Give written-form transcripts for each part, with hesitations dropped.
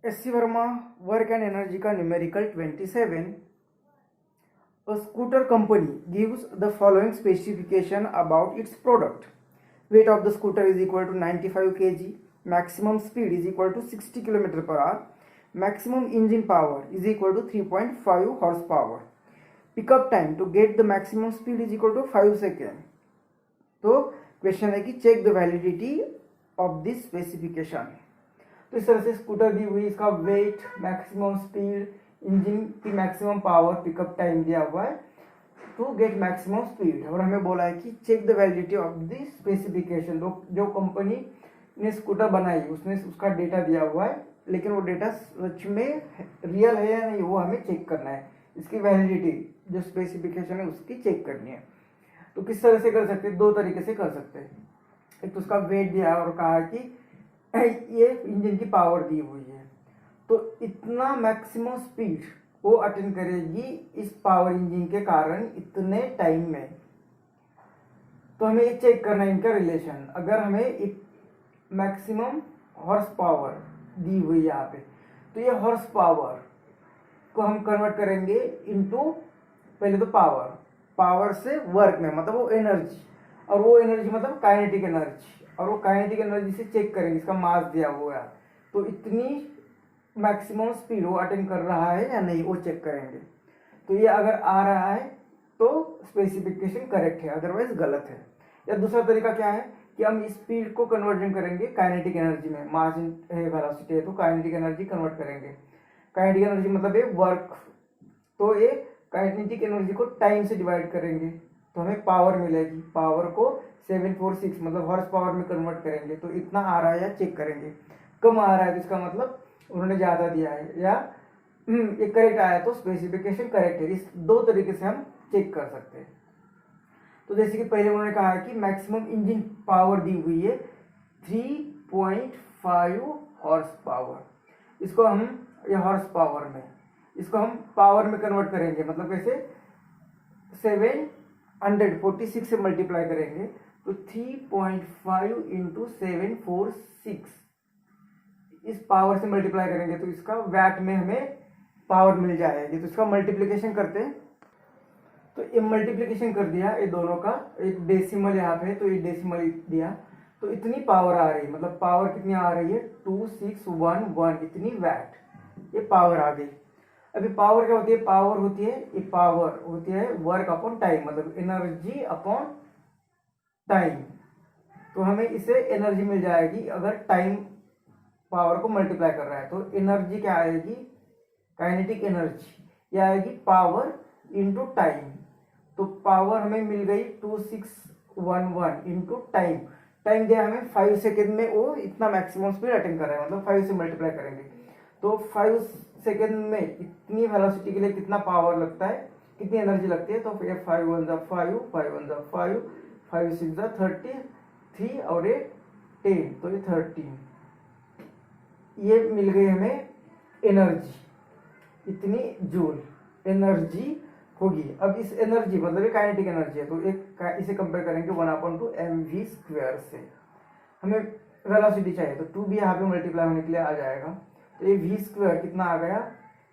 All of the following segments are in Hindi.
S.C. Verma, work and energy का numerical 27. A scooter company gives the following specification about its product. Weight of the scooter is equal to 95 kg. Maximum speed is equal to 60 km per hour. Maximum engine power is equal to 3.5 horsepower. Pickup time to get the maximum speed is equal to 5 seconds. तो क्वेश्चन है कि check the validity of this specification. तो इस तरह से स्कूटर दी हुई, इसका वेट, मैक्सिमम स्पीड, इंजन की मैक्सिमम पावर, पिकअप टाइम दिया हुआ है टू गेट मैक्सिमम स्पीड, और हमें बोला है कि check the validity of the specification. जो कंपनी ने स्कूटर बनाई उसने उसका डेटा दिया हुआ है, लेकिन वो डेटा सच में रियल है या नहीं वो हमें चेक करना है। इसकी वैलिडिटी जो स्पेसिफिकेशन है उसकी चेक करनी है। तो किस तरह से कर सकते हैं? दो तरीके से कर सकते हैं। एक तो उसका वेट दिया है और कहा कि ये इंजन की पावर दी हुई है, तो इतना मैक्सिमम स्पीड वो अटेंड करेगी इस पावर इंजन के कारण इतने टाइम में। तो हमें ये चेक करना है इनका रिलेशन। अगर हमें एक मैक्सिमम हॉर्स पावर दी हुई है यहाँ पे, तो ये हॉर्स पावर को हम कन्वर्ट करेंगे इनटू पहले तो पावर से वर्क में, मतलब वो एनर्जी, और वो एनर्जी मतलब काइनेटिक एनर्जी, और वो काइनेटिक एनर्जी से चेक करेंगे इसका मास दिया हुआ है तो इतनी मैक्सिमम स्पीड वो अटेंड कर रहा है या नहीं वो चेक करेंगे। तो ये अगर आ रहा है तो स्पेसिफिकेशन करेक्ट है, अदरवाइज गलत है। या दूसरा तरीका क्या है कि हम स्पीड को कन्वर्जन करेंगे काइनेटिक एनर्जी में। मास है, वेलोसिटी है, तो काइनेटिक एनर्जी कन्वर्ट करेंगे। काइनेटिक एनर्जी मतलब ये वर्क, तो ये काइनेटिक एनर्जी को टाइम से डिवाइड करेंगे तो हमें पावर मिलेगी। पावर को 746 मतलब हॉर्स पावर में कन्वर्ट करेंगे तो इतना आ रहा है या चेक करेंगे। कम आ रहा है तो इसका मतलब उन्होंने ज़्यादा दिया है, या ये करेक्ट आया तो स्पेसिफिकेशन करेक्ट है। इस दो तरीके से हम चेक कर सकते हैं। तो जैसे कि पहले उन्होंने कहा है कि मैक्सिमम इंजन पावर दी हुई है 3.5 हॉर्स पावर। इसको हम या हॉर्स पावर में, इसको हम पावर में कन्वर्ट करेंगे, मतलब कैसे 746 से मल्टीप्लाई करेंगे तो 3.5 इंटू 746 इस पावर से मल्टीप्लाई करेंगे तो इसका वैट में हमें पावर मिल जाएगी। तो इसका मल्टीप्लिकेशन करते हैं, तो ये मल्टीप्लिकेशन कर दिया ये दोनों का, एक डेसिमल यहाँ पे, तो ये डेसिमल दिया तो इतनी पावर आ रही है, मतलब पावर कितनी आ रही है 2611, इतनी वैट ये पावर आ गई। अभी पावर क्या होती है? पावर होती है, ये पावर होती है वर्क अपॉन टाइम, मतलब एनर्जी अपॉन टाइम। तो हमें इससे एनर्जी मिल जाएगी अगर टाइम पावर को मल्टीप्लाई कर रहा है। तो एनर्जी क्या आएगी? काइनेटिक एनर्जी, ये आएगी पावर इंटू टाइम। तो पावर हमें मिल गई 2611 इंटू टाइम। टाइम दिया हमें 5 सेकेंड में, वो इतना मैक्सिमम स्पीड अटेंड कर रहा है, मतलब 5 से मल्टीप्लाई करेंगे तो 5 सेकेंड में इतनी वेलोसिटी के लिए कितना पावर लगता है, कितनी एनर्जी लगती है। तो ये 5 1 5 5 1 5 5 6 30 3 और ये 10, तो ये 13, ये मिल गई हमें एनर्जी, इतनी जूल एनर्जी होगी। अब इस एनर्जी मतलब ये काइनेटिक एनर्जी है, तो एक इसे कंपेयर करेंगे 1/2 mv² से। हमें वेलोसिटी चाहिए तो 2 भी यहाँ पे मल्टीप्लाई होने के लिए आ जाएगा, तो ये v² कितना आ गया?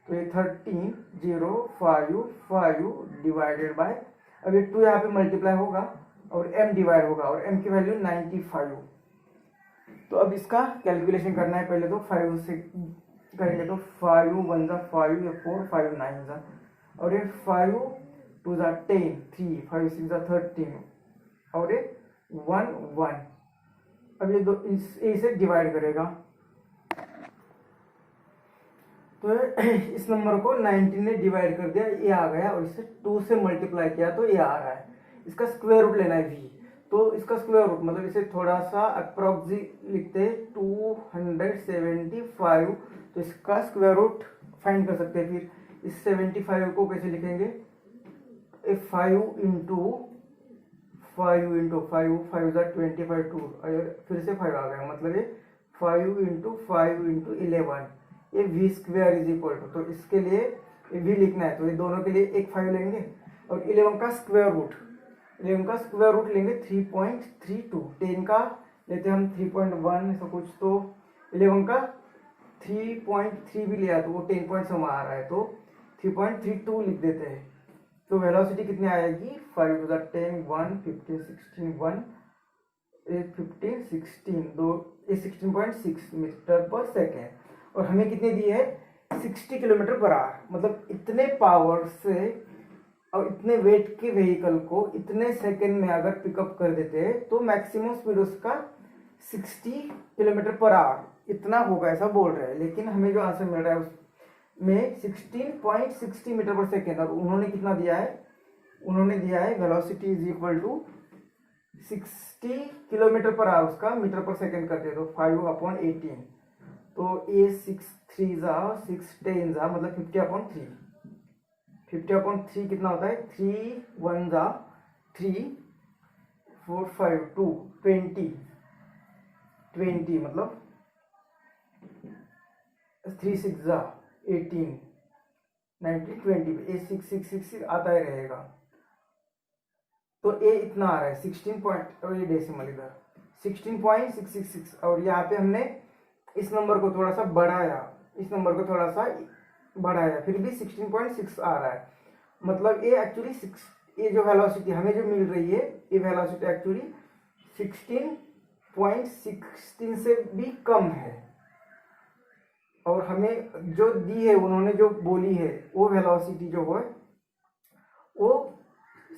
तो ये 13,055 डिवाइडेड बाय, अब ये 2 यहाँ पे मल्टीप्लाई होगा और m डिवाइड होगा, और m की वैल्यू 95। तो अब इसका कैलकुलेशन करना है। पहले तो 5 से करेंगे तो 5 1 5 या 4 5 9 और ये 5 2 10 3 5 6 13 और ये 1 1। अब ये दो इसे डिवाइड करेगा तो इस नंबर को 19 ने डिवाइड कर दिया, ये आ गया, और इसे 2 से मल्टीप्लाई किया तो ये आ रहा है। इसका स्क्वायर रूट लेना है v, तो इसका स्क्वायर रूट मतलब इसे थोड़ा सा अप्रोक्सी लिखते हैं 275, तो इसका स्क्वायर रूट फाइंड कर सकते हैं। फिर इस 75 को कैसे लिखेंगे? 5 इंटू 5 इंटू 5 5 25 2, फिर से 5 आ गया, मतलब ये 5 इंटू 5 इंटू 11, ये v² इज इक्वल टू, तो इसके लिए v लिखना है तो ये दोनों के लिए एक 5 लेंगे, और 11 का स्क्वायर रूट, 11 का स्क्वायर रूट लेंगे 3.32, 10 का लेते हम 3.1 ऐसा कुछ, तो 11 का 3.3 भी लिया तो वो 10 पॉइंट सम आ रहा है, तो 3.32 लिख देते हैं। तो वेलोसिटी कितनी आएगी, 5 टू द 10 1 15 16 1 8 15 16 दो 16.6 मीटर पर सेकेंड। और हमें कितनी दी है, 60 किलोमीटर पर आवर। मतलब इतने पावर से और इतने वेट के व्हीकल को इतने सेकंड में अगर पिकअप कर देते हैं तो मैक्सिमम स्पीड उसका 60 किलोमीटर पर आवर इतना होगा, ऐसा बोल रहे हैं। लेकिन हमें जो आंसर मिल रहा है उसमें 16.60 मीटर पर सेकेंड, और उन्होंने कितना दिया है, उन्होंने दिया है velocity is equal to 60 kilometre per hour, उसका मीटर पर सेकेंड करते हैं तो 5/18, तो ये 6 3 जा 6 10 जा मतलब 50/3। 50/3 कितना होता है, 3 1 जा 3 4 5 2 20 मतलब 3 6 जा 18 19 20, ए 6 आता ही रहेगा। तो ए इतना आ रहा है 16 पॉइंट, और ये डेसिमल इधर 16.666, और यहाँ पे हमने इस नंबर को थोड़ा सा बढ़ाया, इस नंबर को थोड़ा सा बढ़ाया, फिर भी 16.6 आ रहा है। मतलब ये एक्चुअली ये जो वेलोसिटी हमें जो मिल रही है, ये वेलोसिटी एक्चुअली 16.16 से भी कम है। और हमें जो दी है, उन्होंने जो बोली है वो वेलोसिटी जो है वो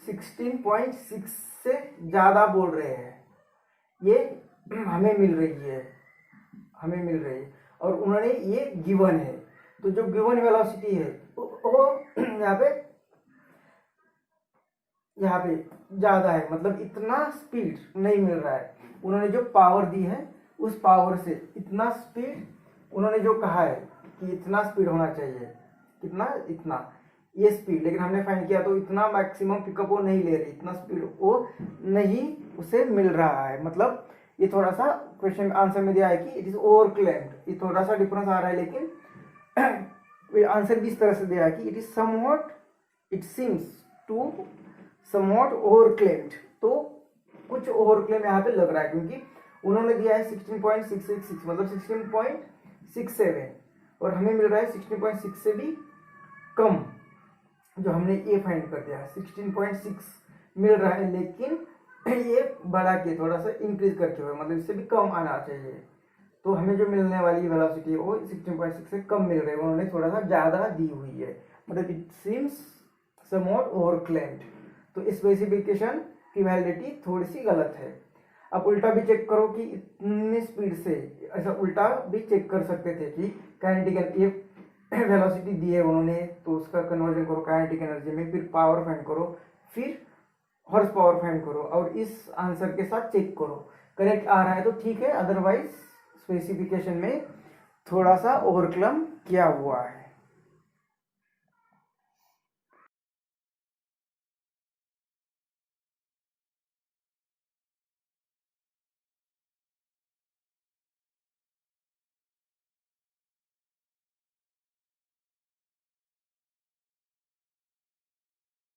16.6 से ज़्यादा बोल रहे हैं, ये हमें मिल रही है, हमें मिल रही है। और उन्होंने ये गिवन है, तो जो गिवन वेलोसिटी है वो यहाँ पे ज़्यादा है, मतलब इतना स्पीड नहीं मिल रहा है। उन्होंने जो पावर दी है उस पावर से इतना स्पीड, उन्होंने जो कहा है कि इतना स्पीड होना चाहिए, कितना, इतना ये स्पीड, लेकिन हमने फाइंड किया तो इतना मैक्सिमम पिकअप वो नहीं ले रही, इतना स्पीड वो नहीं उसे मिल रहा है। मतलब ये थोड़ा सा क्वेश्चन आंसर में दिया है कि इट इज ओवर क्लेम्ड, ये थोड़ा सा डिफरेंस आ रहा है, लेकिन आंसर भी इस तरह से दिया है कि it is somewhat, it seems to somewhat over claimed. तो कुछ ओवर क्लेम यहाँ पे लग रहा है, क्योंकि उन्होंने दिया है 16.666 मतलब 16.67, और हमें मिल रहा है 16.6 से भी कम, जो हमने ये फाइंड कर दिया है 16.6 मिल रहा है, लेकिन ये बढ़ा के थोड़ा सा इंक्रीज करके हुए, मतलब इससे भी कम आना चाहिए। तो हमें जो मिलने वाली वेलोसिटी है वो 16.6 से कम मिल रही है, उन्होंने थोड़ा सा ज़्यादा दी हुई है, मतलब it seems somewhat over claimed. तो स्पेसिफिकेशन की वैलिडिटी थोड़ी सी गलत है। अब उल्टा भी चेक करो कि इतनी स्पीड से, ऐसा उल्टा भी चेक कर सकते थे कि काइनेटिक ये वेलोसिटी दी है उन्होंने, तो उसका कन्वर्जन करो काइनेटिक एनर्जी में, फिर पावर फाइंड करो, फिर हॉर्स पावर फाइंड करो, और इस आंसर के साथ चेक करो करेक्ट आ रहा है तो ठीक है, अदरवाइज स्पेसिफिकेशन में थोड़ा सा ओवरक्लम किया हुआ है।